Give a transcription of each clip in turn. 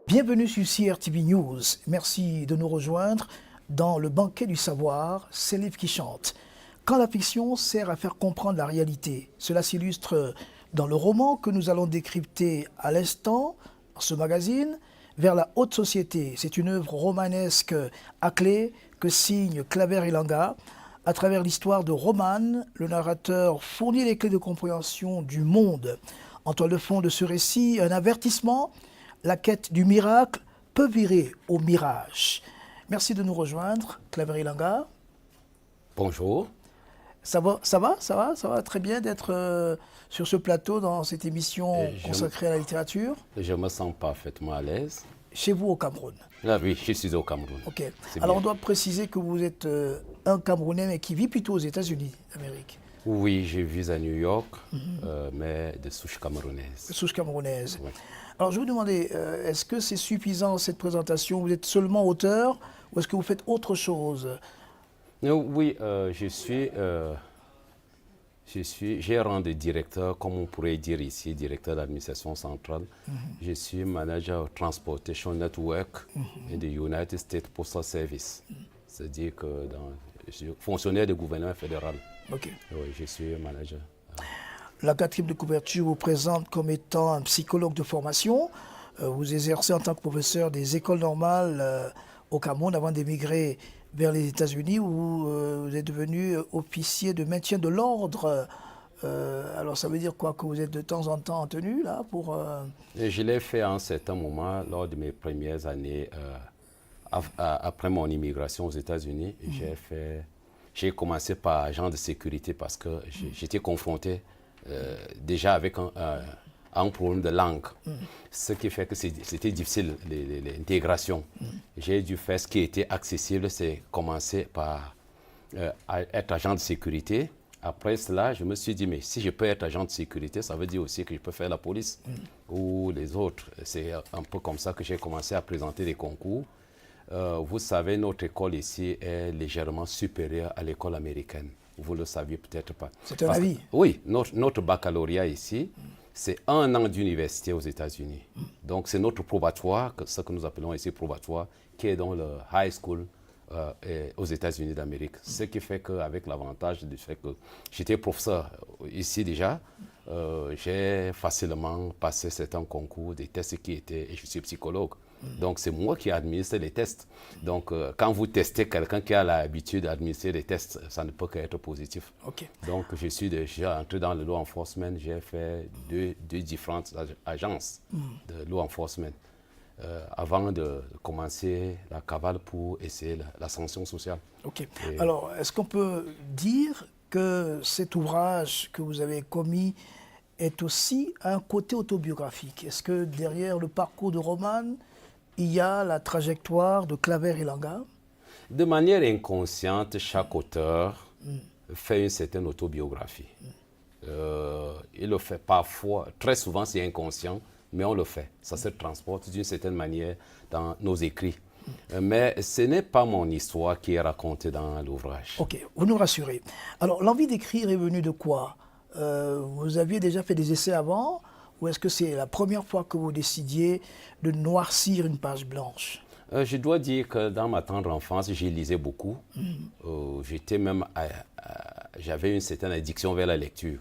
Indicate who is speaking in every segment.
Speaker 1: Bienvenue sur CRTV News. Merci de nous rejoindre dans le banquet du savoir, ces livres qui chantent. Quand la fiction sert à faire comprendre la réalité, cela s'illustre dans le roman que nous allons décrypter à l'instant, dans ce magazine, Vers la haute société. C'est une œuvre romanesque à clé que signe Claver Ilanga. À travers l'histoire de Roman, le narrateur fournit les clés de compréhension du monde. En toile de fond de ce récit, un avertissement: la quête du miracle peut virer au mirage. Merci de nous rejoindre, Claver Ilanga.
Speaker 2: Bonjour.
Speaker 1: Ça va très bien d'être sur ce plateau dans cette émission consacrée à la littérature.
Speaker 2: Je me sens parfaitement à l'aise.
Speaker 1: Chez vous au Cameroun.
Speaker 2: Ah oui, je suis au Cameroun.
Speaker 1: Ok.
Speaker 2: C'est
Speaker 1: Alors
Speaker 2: bien.
Speaker 1: on doit préciser que vous êtes un Camerounais mais qui vit plutôt aux États-Unis d'Amérique.
Speaker 2: Oui, je vis à New York, mais de souche camerounaise.
Speaker 1: Souche camerounaise.
Speaker 2: Ouais.
Speaker 1: Alors je vous demandais, est-ce que c'est suffisant cette présentation? Vous êtes seulement auteur ou est-ce que vous faites autre chose?
Speaker 2: Oui, j'ai rang de directeur, comme on pourrait dire ici, directeur d'administration centrale. Je suis manager Transportation Network in the United States Postal Service. C'est-à-dire que je suis fonctionnaire du gouvernement fédéral.
Speaker 1: Ok.
Speaker 2: Oui, je suis manager.
Speaker 1: La quatrième de couverture vous présente comme étant un psychologue de formation. Vous exercez en tant que professeur des écoles normales au Cameroun avant d'émigrer vers les États-Unis où vous êtes devenu officier de maintien de l'ordre. Alors ça veut dire quoi? Que vous êtes de temps en temps en tenue là pour...
Speaker 2: Et je l'ai fait à un certain moment lors de mes premières années après mon immigration aux États-Unis. J'ai commencé par agent de sécurité parce que j'étais confronté déjà avec un problème de langue. Ce qui fait que c'était difficile, l'intégration. J'ai dû faire ce qui était accessible, c'est commencer par être agent de sécurité. Après cela, je me suis dit, mais si je peux être agent de sécurité, ça veut dire aussi que je peux faire la police ou les autres. C'est un peu comme ça que j'ai commencé à présenter des concours. Vous savez, notre école ici est légèrement supérieure à l'école américaine. Vous ne le saviez peut-être pas.
Speaker 1: C'est un avis.
Speaker 2: Oui, notre baccalauréat ici, c'est 1 an d'université aux États-Unis. Donc, c'est notre probatoire, ce que nous appelons ici probatoire, qui est dans le high school aux États-Unis d'Amérique. Ce qui fait qu'avec l'avantage du fait que j'étais professeur ici déjà, j'ai facilement passé certains concours, des tests qui étaient, et je suis psychologue. Donc, c'est moi qui administre les tests. Donc, quand vous testez quelqu'un qui a l'habitude d'administrer les tests, ça ne peut qu'être positif.
Speaker 1: Ok.
Speaker 2: Donc, je suis déjà entré dans le law enforcement. J'ai fait deux différentes agences de law enforcement avant de commencer la cavale pour essayer la sanction sociale.
Speaker 1: Ok. Alors, est-ce qu'on peut dire que cet ouvrage que vous avez commis est aussi un côté autobiographique? Est-ce que derrière le parcours de Roman, il y a la trajectoire de Claver Ilanga?
Speaker 2: De manière inconsciente, chaque auteur fait une certaine autobiographie. Il le fait parfois, très souvent c'est inconscient, mais on le fait. Ça se transporte d'une certaine manière dans nos écrits. Mais ce n'est pas mon histoire qui est racontée dans l'ouvrage.
Speaker 1: Ok, vous nous rassurez. Alors, l'envie d'écrire est venue de quoi? Vous aviez déjà fait des essais avant? Ou est-ce que c'est la première fois que vous décidiez de noircir une page blanche?
Speaker 2: Je dois dire que dans ma tendre enfance, j'ai lisé beaucoup. J'avais une certaine addiction vers la lecture.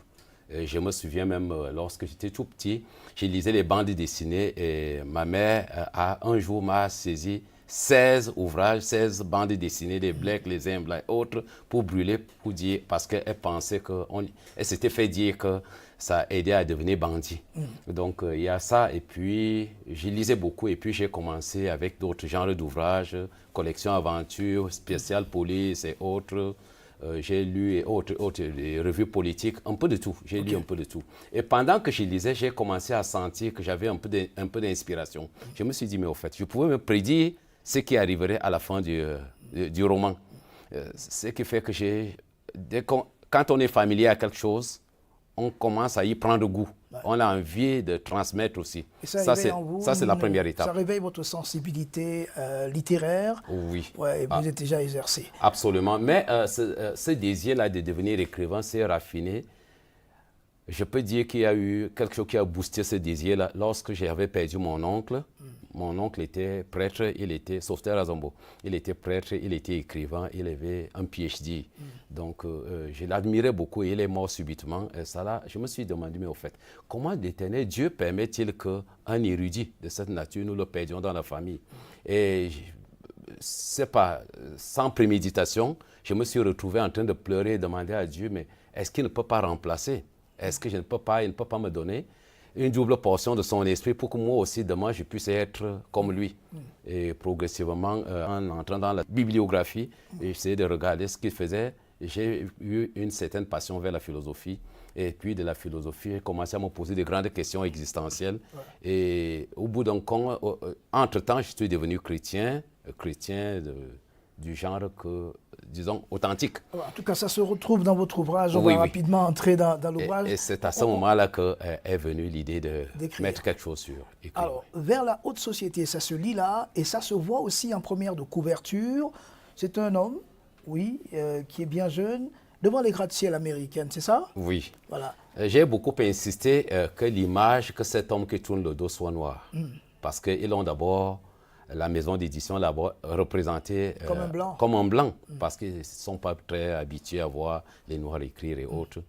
Speaker 2: Je me souviens même, lorsque j'étais tout petit, je lisais les bandes dessinées et ma mère, un jour, m'a saisi 16 ouvrages, 16 bandes dessinées, les Blake, les Imbla et autres, pour brûler, pour dire, parce qu'elle pensait elle s'était fait dire que ça aidait à devenir bandit. Donc, il y a ça. Et puis, je lisais beaucoup. Et puis, j'ai commencé avec d'autres genres d'ouvrages, collection aventure, spécial police et autres. J'ai lu des revues politiques, un peu de tout. J'ai lu un peu de tout. Et pendant que je lisais, j'ai commencé à sentir que j'avais un peu d'inspiration. Je me suis dit, mais au fait, je pouvais me prédire ce qui arriverait à la fin du roman. Ce qui fait que quand on est familier à quelque chose, on commence à y prendre goût. On a envie de transmettre aussi.
Speaker 1: Et ça
Speaker 2: c'est la première étape.
Speaker 1: Ça réveille votre sensibilité littéraire.
Speaker 2: Oui.
Speaker 1: Ouais, et vous êtes déjà exercé.
Speaker 2: Absolument. Mais ce désir-là de devenir écrivain s'est raffiné Je peux dire qu'il y a eu quelque chose qui a boosté ce désir-là. Lorsque j'avais perdu mon oncle était prêtre, il était sauveteur à Zombo. Il était prêtre, il était écrivain, il avait un PhD. Donc, je l'admirais beaucoup et il est mort subitement. Et ça là, je me suis demandé, mais au fait, comment l'Éternel Dieu permet-il qu'un érudit de cette nature, nous le perdions dans la famille? Et c'est pas sans préméditation, je me suis retrouvé en train de pleurer et demander à Dieu, mais est-ce qu'il ne peut pas remplacer? Est-ce que il ne peut pas me donner une double portion de son esprit pour que moi aussi, demain, je puisse être comme lui? Et progressivement, en entrant dans la bibliographie, j'ai essayé de regarder ce qu'il faisait. J'ai eu une certaine passion vers la philosophie. Et puis de la philosophie, j'ai commencé à me poser de grandes questions existentielles. Et au bout d'un compte, entre-temps, je suis devenu chrétien du genre que, disons, authentique.
Speaker 1: En tout cas, ça se retrouve dans votre ouvrage. On
Speaker 2: Oui,
Speaker 1: va
Speaker 2: oui.
Speaker 1: rapidement entrer dans l'ouvrage.
Speaker 2: Et c'est à ce moment-là qu'est venue l'idée de
Speaker 1: D'écrire.
Speaker 2: mettre quelque chose sur écrire.
Speaker 1: Alors, vers la haute société, ça se lit là, et ça se voit aussi en première de couverture. C'est un homme, oui, qui est bien jeune, devant les gratte-ciel américaines, c'est ça?
Speaker 2: Oui.
Speaker 1: Voilà.
Speaker 2: J'ai beaucoup insisté que l'image, que cet homme qui tourne le dos soit noir. Parce qu'ils ont d'abord, la maison d'édition l'a représenté comme un blanc, parce qu'ils ne sont pas très habitués à voir les noirs écrire et autres.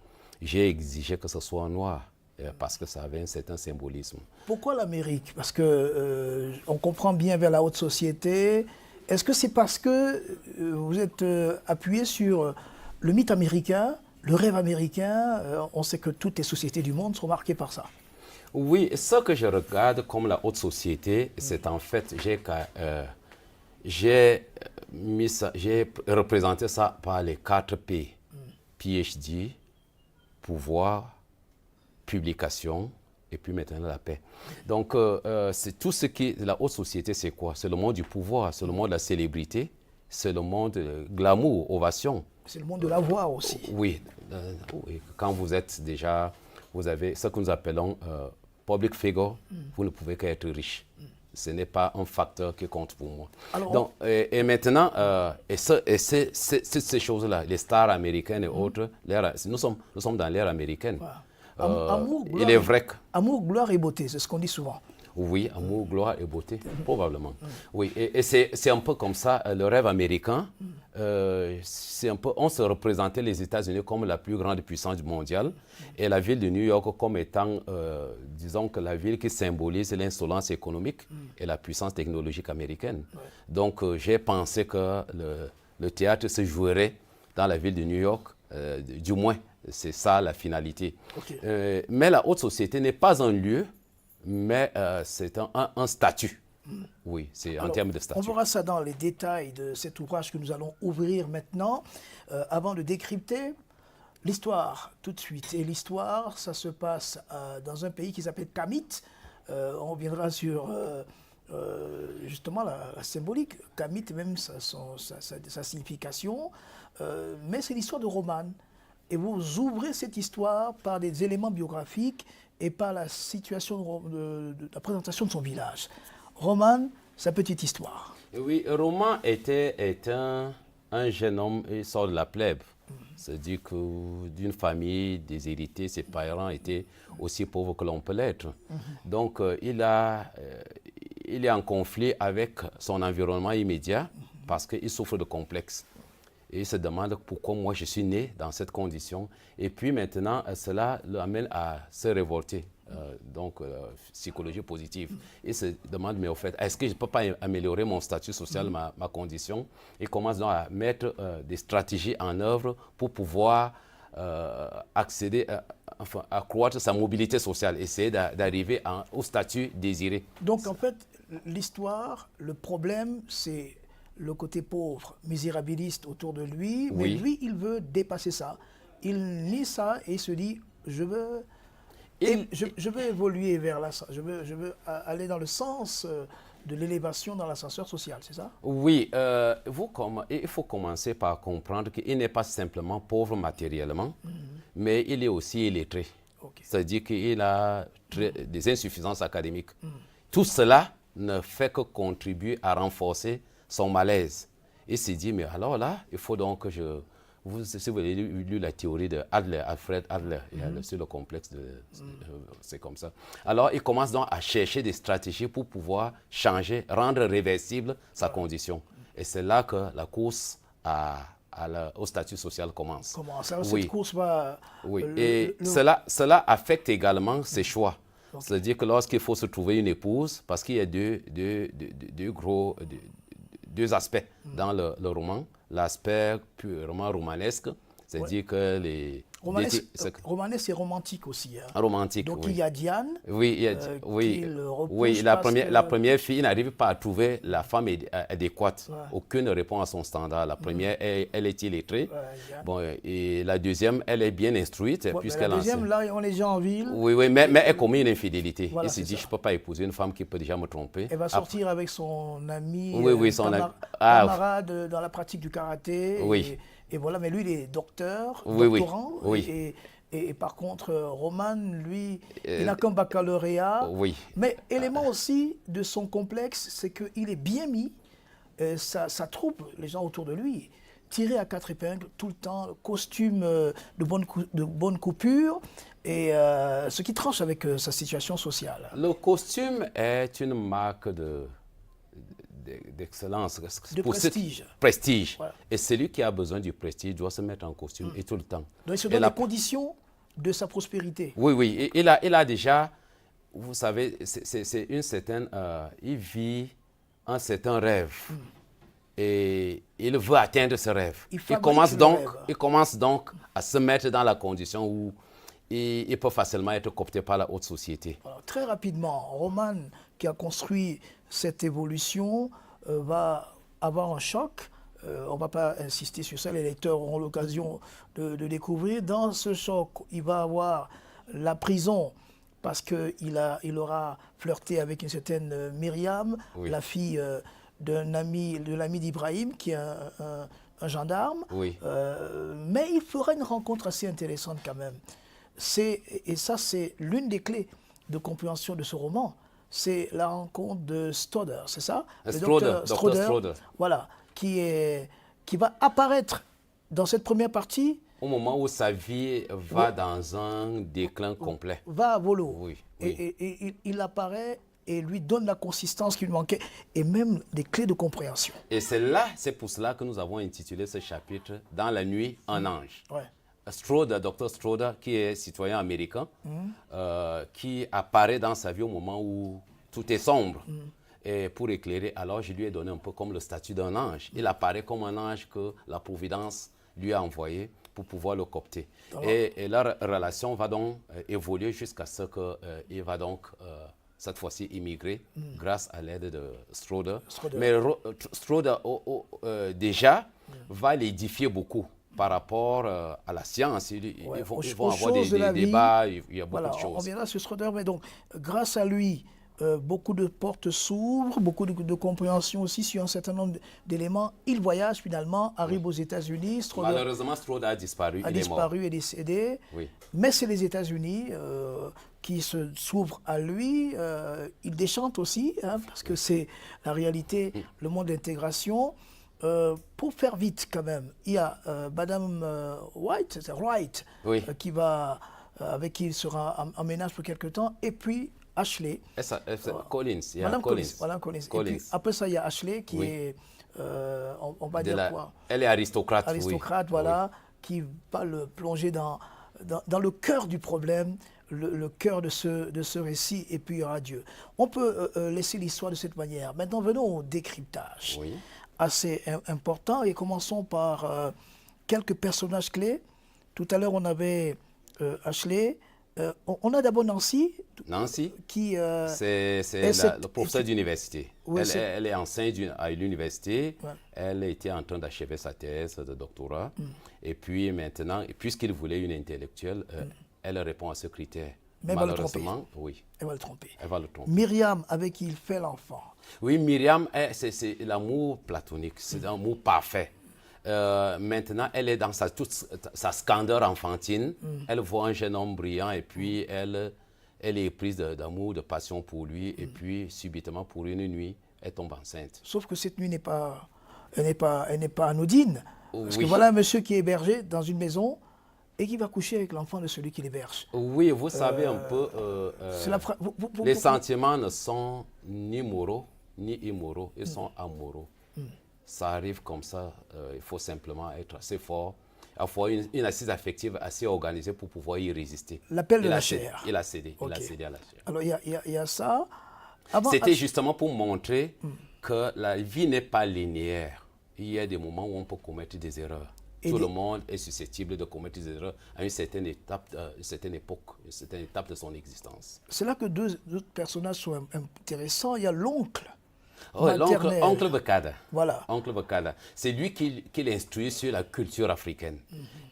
Speaker 2: J'ai exigé que ce soit noir, parce que ça avait un certain symbolisme.
Speaker 1: Pourquoi l'Amérique? Parce que on comprend bien vers la haute société. Est-ce que c'est parce que vous êtes appuyé sur le mythe américain, le rêve américain? On sait que toutes les sociétés du monde sont marquées par ça.
Speaker 2: Oui, ce que je regarde comme la haute société, c'est en fait, j'ai représenté ça par les 4 P. PhD, pouvoir, publication, et puis maintenant la paix. Donc, c'est tout ce qui... La haute société, c'est quoi? C'est le monde du pouvoir, c'est le monde de la célébrité, c'est le monde glamour, ovation.
Speaker 1: C'est le monde de la voix aussi.
Speaker 2: Oui, oui. Quand vous êtes déjà... Vous avez ce que nous appelons public figure, vous ne pouvez qu'être riche. Ce n'est pas un facteur qui compte pour moi. Alors, donc, et maintenant, c'est ces choses-là, les stars américaines et autres, nous sommes dans l'ère américaine.
Speaker 1: Amour, gloire,
Speaker 2: il est vrai que...
Speaker 1: Amour, gloire et beauté, c'est ce qu'on dit souvent.
Speaker 2: Oui, amour, gloire et beauté, probablement. Oui, et c'est un peu comme ça, le rêve américain. C'est un peu, on se représentait les États-Unis comme la plus grande puissance mondiale et la ville de New York comme étant, disons que la ville qui symbolise l'insolence économique et la puissance technologique américaine. Donc, j'ai pensé que le théâtre se jouerait dans la ville de New York, du moins, c'est ça la finalité. Mais la haute société n'est pas un lieu, mais c'est un statut. Oui, c'est en termes de statut.
Speaker 1: On verra ça dans les détails de cet ouvrage que nous allons ouvrir maintenant. Avant de décrypter l'histoire tout de suite. Et l'histoire, ça se passe dans un pays qui s'appelle Kamit. On reviendra sur justement la symbolique. Kamit, même sa signification. Mais c'est l'histoire de Roman. Et vous ouvrez cette histoire par des éléments biographiques et par la situation de la présentation de son village. Roman, sa petite histoire.
Speaker 2: Oui, Roman est un jeune homme, il sort de la plèbe. C'est-à-dire que d'une famille déshéritée, ses parents étaient aussi pauvres que l'on peut l'être. Donc, il est en conflit avec son environnement immédiat parce qu'il souffre de complexes. Et il se demande pourquoi moi je suis né dans cette condition. Et puis maintenant, cela l'amène à se révolter. Donc, psychologie positive. Il se demande, mais au fait, est-ce que je ne peux pas améliorer mon statut social, ma condition? Il commence donc à mettre des stratégies en œuvre pour pouvoir accéder, enfin, accroître sa mobilité sociale, essayer d'arriver au statut désiré.
Speaker 1: Donc, en fait, l'histoire, le problème, c'est le côté pauvre, misérabiliste autour de lui, mais lui, il veut dépasser ça. Il lit ça et il se dit, je veux évoluer vers je veux aller dans le sens de l'élévation dans l'ascenseur social, c'est ça?
Speaker 2: Oui, il faut commencer par comprendre qu'il n'est pas simplement pauvre matériellement, mais il est aussi illettré. C'est-à-dire qu'il a des insuffisances académiques. Tout cela ne fait que contribuer à renforcer son malaise. Il s'est dit, mais alors là, il faut donc que je si vous avez lu la théorie de Alfred Adler, sur le complexe, c'est comme ça. Alors, il commence donc à chercher des stratégies pour pouvoir changer, rendre réversible sa condition. Et c'est là que la course au statut social commence.
Speaker 1: Comment ça, cette course va...
Speaker 2: Oui, et cela affecte également ses choix. Okay. C'est-à-dire que lorsqu'il faut se trouver une épouse, parce qu'il y a deux aspects dans le roman, l'aspect purement romanesque, c'est-à-dire que les...
Speaker 1: Romanesque et romantique aussi. Hein.
Speaker 2: Romantique,
Speaker 1: donc
Speaker 2: oui.
Speaker 1: Il y a Diane,
Speaker 2: la première fille n'arrive pas à trouver la femme adéquate. Ouais. Aucune ne répond à son standard. La première, elle est illettrée. Ouais, et la deuxième, elle est bien instruite.
Speaker 1: La deuxième, là, on est déjà en ville.
Speaker 2: Oui, mais elle commet une infidélité. Voilà, il se dit, je ne peux pas épouser une femme qui peut déjà me tromper.
Speaker 1: Elle va sortir avec son ami, camarade dans la pratique du karaté.
Speaker 2: Oui.
Speaker 1: Et voilà, mais lui, il est doctorant. Oui. Et par contre, Roman, lui, il n'a qu'un baccalauréat.
Speaker 2: Oui.
Speaker 1: Mais élément aussi de son complexe, c'est qu'il est bien mis. Sa troupe, les gens autour de lui, tirés à 4 épingles tout le temps, costume de bonne coupure, et ce qui tranche avec sa situation sociale.
Speaker 2: Le costume est une marque d'excellence,
Speaker 1: de prestige.
Speaker 2: Prestige. Voilà. Et celui qui a besoin du prestige doit se mettre en costume et tout le temps.
Speaker 1: Donc il se donne les conditions de sa prospérité.
Speaker 2: Oui. Et il a déjà, vous savez, c'est une certaine, il vit un certain rêve. Et il veut atteindre ce rêve. Il commence donc à se mettre dans la condition où il peut facilement être coopté par la haute société.
Speaker 1: Alors, très rapidement, Roman, qui a construit cette évolution, va avoir un choc. On ne va pas insister sur ça, les lecteurs auront l'occasion de découvrir. Dans ce choc, il va avoir la prison parce qu'il aura flirté avec une certaine Myriam, la fille de l'ami d'Ibrahim, qui est un gendarme. Mais il fera une rencontre assez intéressante quand même. Et ça, c'est l'une des clés de compréhension de ce roman. C'est la rencontre de Stoddard, c'est ça?
Speaker 2: Dr Stroder.
Speaker 1: Voilà, qui va apparaître dans cette première partie.
Speaker 2: Au moment où sa vie va dans un déclin complet.
Speaker 1: Va à volo. Et il apparaît et lui donne la consistance qu'il manquait et même des clés de compréhension.
Speaker 2: Et c'est pour cela que nous avons intitulé ce chapitre « Dans la nuit, un ange ». Dr Stroder, qui est citoyen américain, qui apparaît dans sa vie au moment où tout est sombre. Et pour éclairer, alors je lui ai donné un peu comme le statut d'un ange. Il apparaît comme un ange que la Providence lui a envoyé pour pouvoir le coopter. Et leur relation va donc évoluer jusqu'à ce qu'il va donc cette fois-ci immigrer grâce à l'aide de Stroder. Mais Stroder déjà va l'édifier beaucoup par rapport à la science. Ils vont avoir des débats, il y a beaucoup de choses.
Speaker 1: On viendra sur Stroder, mais donc, grâce à lui, beaucoup de portes s'ouvrent, beaucoup de compréhension aussi sur un certain nombre d'éléments. Il voyage finalement, arrive aux États-Unis.
Speaker 2: Malheureusement, Stroder a disparu.
Speaker 1: Il est décédé. Mais c'est les États-Unis qui s'ouvrent à lui. Il déchante aussi, parce que c'est la réalité, le monde d'intégration. Pour faire vite quand même, il y a Madame White, avec qui il sera en ménage pour quelque temps, et puis Ashley.
Speaker 2: Collins.
Speaker 1: Madame Collins. Et puis après ça, il y a Ashley qui est, on va dire quoi?
Speaker 2: Elle est aristocrate.
Speaker 1: Voilà, qui va le plonger dans le cœur du problème, le cœur de ce récit, et puis il y aura Dieu. On peut laisser l'histoire de cette manière. Maintenant, venons au décryptage. Assez important, et commençons par quelques personnages clés. Tout à l'heure, on avait Ashley. On a d'abord Nancy. Qui
Speaker 2: c'est le professeur d'université. Elle est enseignante à l'université. Elle était en train d'achever sa thèse de doctorat. Et puis maintenant, puisqu'il voulait une intellectuelle, elle répond à ce critère.
Speaker 1: Mais
Speaker 2: malheureusement,
Speaker 1: elle va le tromper.
Speaker 2: Elle va le tromper.
Speaker 1: Myriam, avec qui il fait l'enfant.
Speaker 2: Oui, Myriam, c'est l'amour platonique, c'est l'amour parfait. Maintenant, elle est dans toute sa splendeur enfantine. Elle voit un jeune homme brillant et puis elle est prise d'amour, de passion pour lui. Et puis, subitement, pour une nuit, elle tombe enceinte.
Speaker 1: Sauf que cette nuit n'est pas anodine. Parce que
Speaker 2: Oui.
Speaker 1: voilà un monsieur qui est hébergé dans une maison et qui va coucher avec l'enfant de celui qui l'héberge.
Speaker 2: Oui, vous savez un peu,
Speaker 1: C'est la
Speaker 2: les sentiments ne sont ni moraux ni immoraux, ils sont amoureux. Ça arrive comme ça, il faut simplement être assez fort, avoir une assise affective assez organisée pour pouvoir y résister.
Speaker 1: L'appel de
Speaker 2: Il
Speaker 1: la
Speaker 2: a cédé,
Speaker 1: chair.
Speaker 2: il a cédé, il a
Speaker 1: Ok.
Speaker 2: cédé à la chair.
Speaker 1: Alors il y a ça. Avant,
Speaker 2: C'était justement pour montrer que la vie n'est pas linéaire. Il y a des moments où on peut commettre des erreurs.
Speaker 1: Et
Speaker 2: Tout
Speaker 1: des-
Speaker 2: le monde est susceptible de commettre des erreurs à une certaine étape, une certaine époque, une certaine étape de son existence.
Speaker 1: c'est là que deux autres personnages sont intéressants. Il y a l'oncle
Speaker 2: Oh,
Speaker 1: maternel.
Speaker 2: oncle Bekada.
Speaker 1: Voilà.
Speaker 2: Oncle Bekada. C'est lui qui l'instruit sur la culture africaine.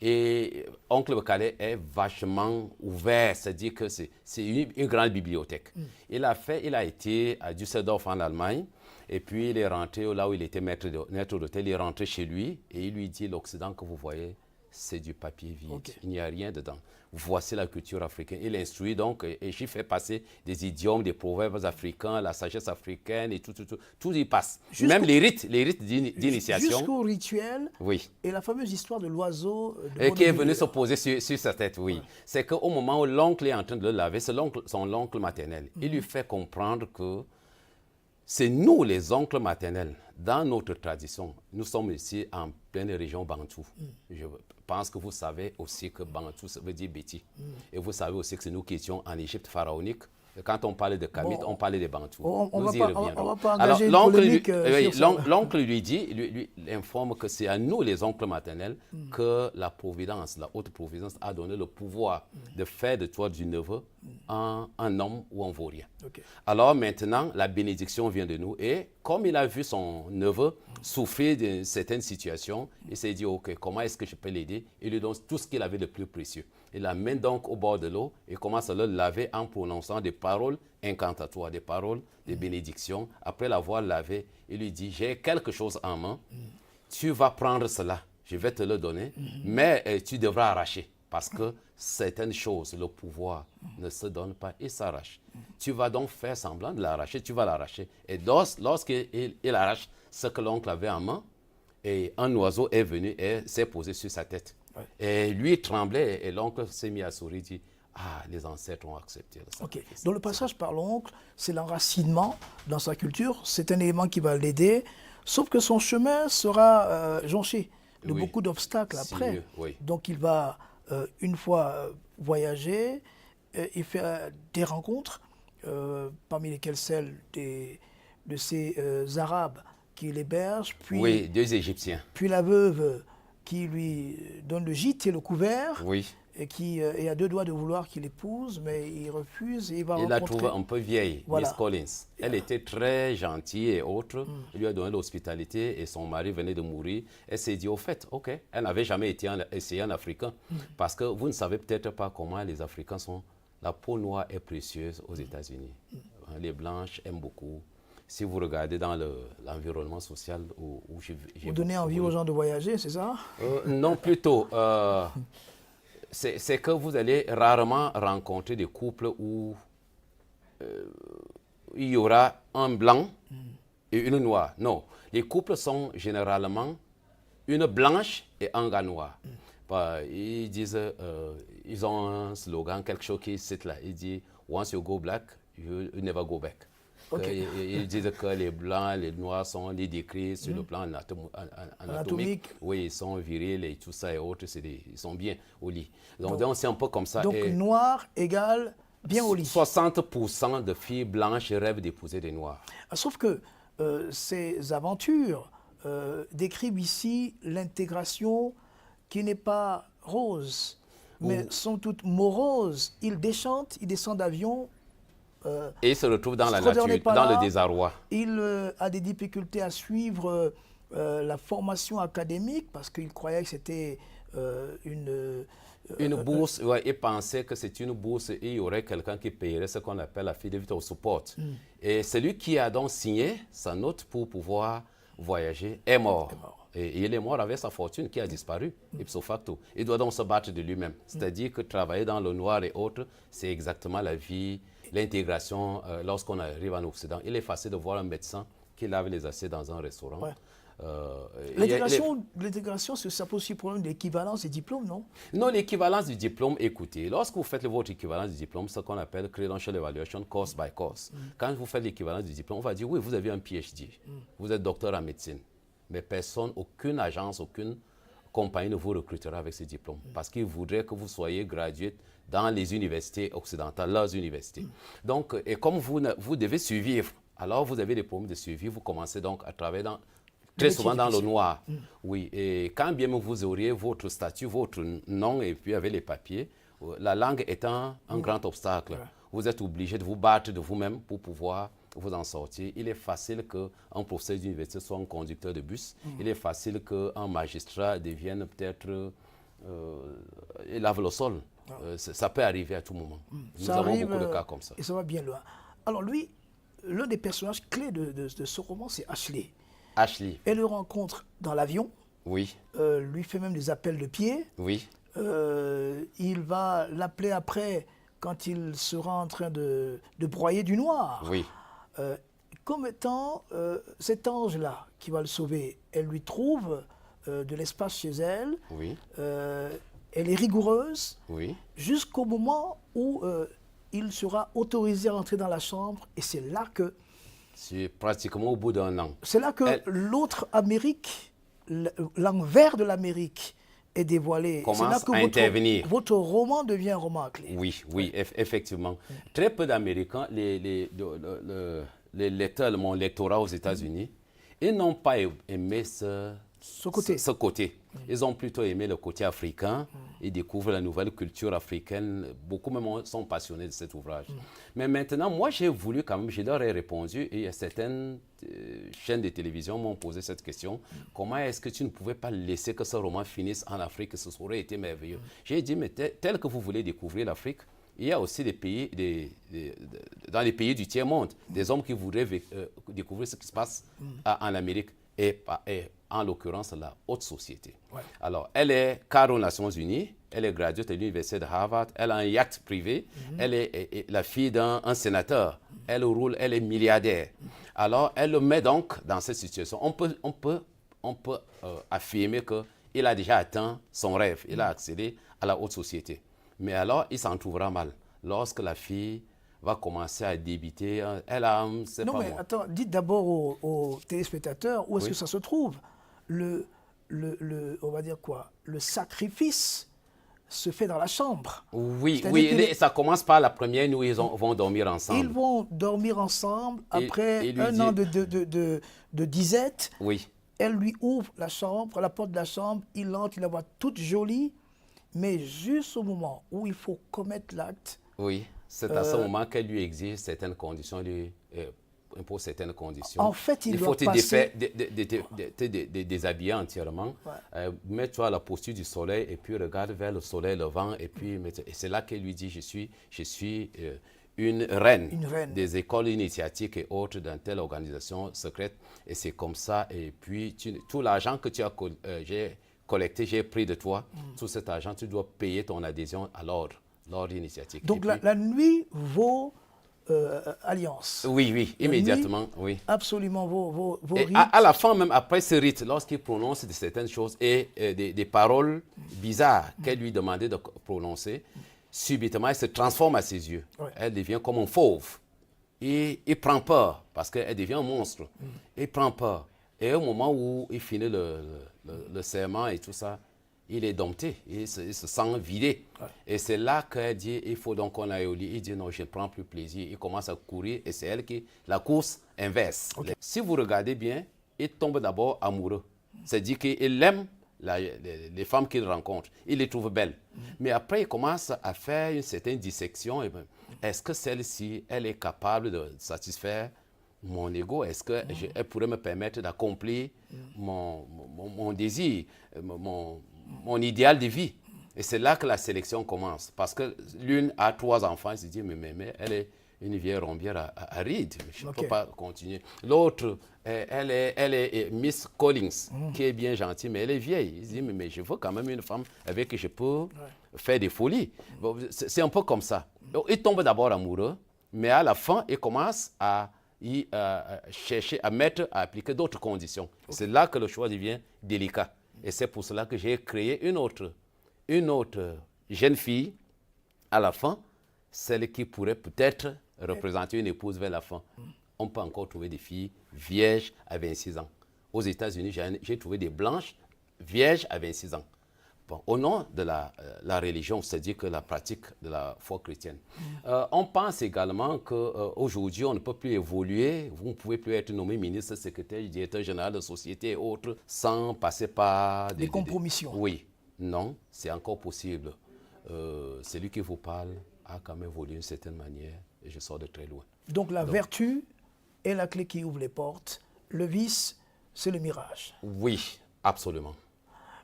Speaker 2: Et Oncle Bekada est vachement ouvert, c'est-à-dire que c'est une grande bibliothèque. Il a été à Düsseldorf en Allemagne, et puis il est rentré là où il était maître d'hôtel, il est rentré chez lui, et il lui dit, l'Occident que vous voyez, c'est du papier vide,
Speaker 1: Ok.
Speaker 2: il n'y a rien dedans. Voici la culture africaine. Il instruit donc, et j'y fais passer des idiomes, des proverbes africains, la sagesse africaine, et tout y passe. Même les rites d'initiation.
Speaker 1: Jusqu'au rituel
Speaker 2: Oui.
Speaker 1: et la fameuse histoire de l'oiseau de
Speaker 2: Et qui est venu
Speaker 1: Bonne
Speaker 2: se poser sur sa tête, oui. C'est qu'au moment où l'oncle est en train de le laver, c'est son oncle maternel. Il lui fait comprendre que c'est nous, les oncles maternels, dans notre tradition. Nous sommes ici en pleine région Bantou. Je pense que vous savez aussi que Bantou, ça veut dire Béti. Et vous savez aussi que c'est nous qui étions en Égypte pharaonique. Et quand on parlait de Kamit,
Speaker 1: Bon,
Speaker 2: on parlait des Bantous.
Speaker 1: on
Speaker 2: Nous
Speaker 1: va
Speaker 2: y
Speaker 1: pas-
Speaker 2: reviendrons.
Speaker 1: on va pas
Speaker 2: Alors,
Speaker 1: engager une
Speaker 2: l'oncle
Speaker 1: polémique,
Speaker 2: oui,
Speaker 1: sur ça.
Speaker 2: l'oncle lui dit, lui informe que c'est à nous, les oncles maternels, que la Providence, la haute Providence, a donné le pouvoir de faire de toi du neveu un homme ou un vaurien.
Speaker 1: Ok.
Speaker 2: Alors maintenant, la bénédiction vient de nous. Et comme il a vu son neveu souffrir d'une certaine situation, il s'est dit, OK, comment est-ce que je peux l'aider? Il lui donne tout ce qu'il avait de plus précieux. Il l'amène donc au bord de l'eau et commence à le laver en prononçant des paroles incantatoires, des paroles de bénédiction. Après l'avoir lavé, il lui dit, j'ai quelque chose en main. Tu vas prendre cela, je vais te le donner, mais tu devras arracher. Parce que certaines choses, le pouvoir ne se donne pas, il s'arrache. Tu vas donc faire semblant de l'arracher, tu vas l'arracher. Et lorsqu'il arrache ce que l'oncle avait en main, et un oiseau est venu et s'est posé sur sa tête.
Speaker 1: Ouais.
Speaker 2: Et lui tremblait et l'oncle s'est mis à sourire, dit, ah, les ancêtres ont accepté le
Speaker 1: Ok.
Speaker 2: sacrifice.
Speaker 1: Donc le passage par l'oncle, c'est l'enracinement dans sa culture. C'est un élément qui va l'aider. Sauf que son chemin sera jonché de
Speaker 2: Oui.
Speaker 1: beaucoup d'obstacles après.
Speaker 2: Sinueux, oui.
Speaker 1: Donc il va, une fois voyager, il fait des rencontres, parmi lesquelles celles de ces Arabes qui l'hébergent,
Speaker 2: Oui, deux Égyptiens.
Speaker 1: puis la veuve qui lui donne le gîte et le couvert,
Speaker 2: Oui.
Speaker 1: et qui est à deux doigts de vouloir qu'il épouse, mais il refuse et il va
Speaker 2: Il la
Speaker 1: rencontrer...
Speaker 2: trouve un peu vieille,
Speaker 1: Voilà.
Speaker 2: Miss Collins. Elle était très gentille et autre. Il lui a donné l'hospitalité et son mari venait de mourir. Elle s'est dit, au fait, OK, elle n'avait jamais essayé en Africain. Parce que vous ne savez peut-être pas comment les Africains sont. La peau noire est précieuse aux États-Unis. Les blanches aiment beaucoup. Si vous regardez dans l'environnement social où j'ai
Speaker 1: Vous donnez envie aux gens de voyager, c'est ça?
Speaker 2: non, plutôt. C'est que vous allez rarement rencontrer des couples où il y aura un blanc et une noire. Non, les couples sont généralement une blanche et un gars noir. Bah, ils disent, ils ont un slogan, quelque chose qui cite là. Il dit, once you go black, you never go back.
Speaker 1: Ok.
Speaker 2: Ils disent que les blancs, les noirs sont les décrits sur le plan anatomique. Oui, ils sont virils et tout ça et autres, ils sont bien au lit. Donc c'est un peu comme ça.
Speaker 1: Donc
Speaker 2: Et
Speaker 1: noir égale bien au lit.
Speaker 2: 60% de filles blanches rêvent d'épouser des noirs.
Speaker 1: Sauf que ces aventures décrivent ici l'intégration qui n'est pas rose, mais sont toutes moroses. Ils déchantent, ils descendent d'avion.
Speaker 2: Et ils se retrouvent dans la
Speaker 1: Schroeder
Speaker 2: nature,
Speaker 1: n'est pas
Speaker 2: dans
Speaker 1: là.
Speaker 2: le désarroi.
Speaker 1: Il a des difficultés à suivre la formation académique parce qu'il croyait que c'était
Speaker 2: Une bourse, ouais, il pensait que c'est une bourse et il y aurait quelqu'un qui payerait ce qu'on appelle la fidélité au support. Et celui qui a donc signé sa note pour pouvoir voyager est mort. Et il est mort avec sa fortune qui a disparu, ipso facto. Il doit donc se battre de lui-même. C'est-à-dire que travailler dans le noir et autres, c'est exactement la vie, l'intégration lorsqu'on arrive en Occident. Il est facile de voir un médecin qui lave les assiettes dans un restaurant.
Speaker 1: Ouais. L'intégration, ça pose aussi le problème de l'équivalence des diplômes, non?
Speaker 2: Non, l'équivalence du diplôme, écoutez, lorsque vous faites votre équivalence du diplôme, ce qu'on appelle Credential Evaluation course by course. Quand vous faites l'équivalence du diplôme, on va dire, oui, vous avez un PhD, vous êtes docteur en médecine, mais personne, aucune agence, aucune compagnie ne vous recrutera avec ce diplôme parce qu'ils voudraient que vous soyez gradué dans les universités occidentales, leurs universités. Donc, et comme vous devez survivre, alors vous avez des problèmes de survie, vous commencez donc à travailler très souvent dans le noir. Oui, et quand bien même vous auriez votre statut, votre nom et puis avec les papiers, la langue étant un grand obstacle, vous êtes obligé de vous battre de vous-même pour pouvoir vous en sortir. Il est facile qu'un professeur d'université soit un conducteur de bus. Il est facile qu'un magistrat devienne peut-être... il lave le sol. Ça peut arriver à tout moment. Nous avons beaucoup de cas comme ça.
Speaker 1: Et ça va bien loin. Alors lui, l'un des personnages clés de ce roman, c'est Ashley.
Speaker 2: Ashley.
Speaker 1: Elle le rencontre dans l'avion.
Speaker 2: Oui.
Speaker 1: Lui fait même des appels de pied.
Speaker 2: Oui.
Speaker 1: Il va l'appeler après quand il sera en train de broyer du noir.
Speaker 2: Oui.
Speaker 1: Comme étant cet ange-là qui va le sauver, elle lui trouve de l'espace chez elle.
Speaker 2: Oui.
Speaker 1: Elle est rigoureuse.
Speaker 2: Oui.
Speaker 1: Jusqu'au moment où il sera autorisé à entrer dans la chambre. Et c'est là que...
Speaker 2: C'est pratiquement au bout d'un an.
Speaker 1: C'est là que l'autre Amérique, l'envers de l'Amérique, est dévoilé.
Speaker 2: Commence
Speaker 1: là que
Speaker 2: à intervenir.
Speaker 1: Votre roman devient un roman clé.
Speaker 2: Oui, oui, effectivement. Très peu d'Américains, les lecteurs, mon lectorat aux États-Unis, ils n'ont pas aimé ce côté. Ils ont plutôt aimé le côté africain. Ils découvrent la nouvelle culture africaine. Beaucoup même sont passionnés de cet ouvrage. Mais maintenant, moi, j'ai voulu quand même, je leur ai répondu, et il y a certaines chaînes de télévision m'ont posé cette question. Comment est-ce que tu ne pouvais pas laisser que ce roman finisse en Afrique? Ce aurait été merveilleux. J'ai dit, mais tel que vous voulez découvrir l'Afrique, il y a aussi des pays, dans les pays du tiers-monde, des hommes qui voudraient découvrir ce qui se passe en Amérique et en l'occurrence la haute société. Ouais. Alors, elle est cadre aux Nations Unies, elle est graduée de l'université de Harvard, elle a un yacht privé, elle est la fille d'un sénateur, elle est milliardaire. Alors, elle le met donc dans cette situation. On peut affirmer qu'il a déjà atteint son rêve, il a accédé à la haute société. Mais alors, il s'en trouvera mal lorsque la fille va commencer à débiter. Elle a...
Speaker 1: Non, mais attends, dites d'abord aux téléspectateurs où est-ce que ça se trouve. On va dire quoi? Le sacrifice se fait dans la chambre.
Speaker 2: Oui, ça commence par la première nuit, ils vont dormir ensemble.
Speaker 1: Ils vont dormir ensemble après un an de disette.
Speaker 2: Oui.
Speaker 1: Elle lui ouvre la chambre, la porte de la chambre, il entre, il la voit toute jolie, mais juste au moment où il faut commettre l'acte.
Speaker 2: Oui, c'est à ce moment qu'elle lui exige certaines conditions, lui impose certaines conditions.
Speaker 1: En fait, il
Speaker 2: faut
Speaker 1: te
Speaker 2: déshabiller entièrement, mets-toi à la posture du soleil et puis regarde vers le soleil levant et puis et c'est là qu'elle lui dit je suis une reine des écoles initiatiques et autres dans telle organisation secrète et c'est comme ça et puis tout l'argent que tu as collecté, j'ai pris de toi, tout cet argent, tu dois payer ton adhésion à l'ordre initiatique.
Speaker 1: Donc la nuit vaut alliance.
Speaker 2: Oui, immédiatement, oui.
Speaker 1: Absolument, vos rites.
Speaker 2: À la fin, même après ce rite, lorsqu'il prononce certaines choses et des paroles bizarres qu'elle lui demandait de prononcer, subitement, elle se transforme à ses yeux. Ouais. Elle devient comme un fauve. Il prend peur parce qu'elle devient un monstre. Il prend peur. Et au moment où il finit le serment et tout ça, il est dompté, il se sent vidé. Ouais. Et c'est là qu'elle dit, il faut donc qu'on aille au lit. Il dit, non, je ne prends plus plaisir. Il commence à courir et c'est elle qui, la course inverse. Okay. Si vous regardez bien, il tombe d'abord amoureux. C'est-à-dire qu'il aime les femmes qu'il rencontre. Il les trouve belles. Mais après, il commence à faire une certaine dissection. Est-ce que celle-ci, elle est capable de satisfaire mon ego? Est-ce qu'elle pourrait me permettre d'accomplir mon désir, mon idéal de vie? Et c'est là que la sélection commence. Parce que l'une a 3 enfants, elle se dit, mais elle est une vieille rombière aride, je ne peux pas continuer. L'autre, elle est Miss Collins, qui est bien gentille, mais elle est vieille. Il se dit, mais je veux quand même une femme avec qui je peux faire des folies. Bon, c'est un peu comme ça. Donc, il tombe d'abord amoureux, mais à la fin, il commence à chercher à appliquer d'autres conditions. C'est là que le choix devient délicat. Et c'est pour cela que j'ai créé une autre jeune fille à la fin, celle qui pourrait peut-être représenter une épouse vers la fin. On peut encore trouver des filles vierges à 26 ans. Aux États-Unis, j'ai trouvé des blanches vierges à 26 ans. Bon, au nom de la religion, c'est-à-dire que la pratique de la foi chrétienne. On pense également qu'aujourd'hui, on ne peut plus évoluer. Vous ne pouvez plus être nommé ministre, secrétaire, directeur général de société et autres sans passer par
Speaker 1: des compromissions.
Speaker 2: Oui, non, c'est encore possible. Celui qui vous parle a quand même évolué d'une certaine manière et je sors de très loin.
Speaker 1: Donc la vertu est la clé qui ouvre les portes. Le vice, c'est le mirage.
Speaker 2: Oui, absolument.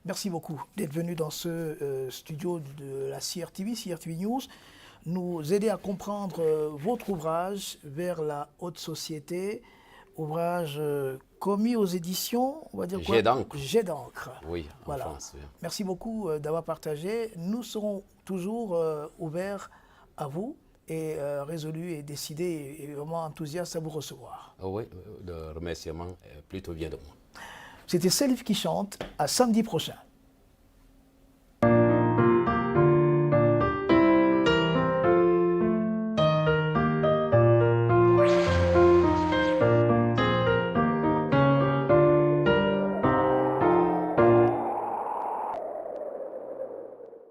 Speaker 1: Merci beaucoup d'être venu dans ce studio de la CRTV News, nous aider à comprendre votre ouvrage vers la haute société, ouvrage commis aux éditions, on va dire quoi? Jet d'encre.
Speaker 2: Oui, en
Speaker 1: voilà.
Speaker 2: France. Oui.
Speaker 1: Merci beaucoup d'avoir partagé. Nous serons toujours ouverts à vous et résolus et décidés et vraiment enthousiastes à vous recevoir.
Speaker 2: Oui, le remerciement plutôt vient de moi.
Speaker 1: C'était Selif qui chante. À samedi prochain.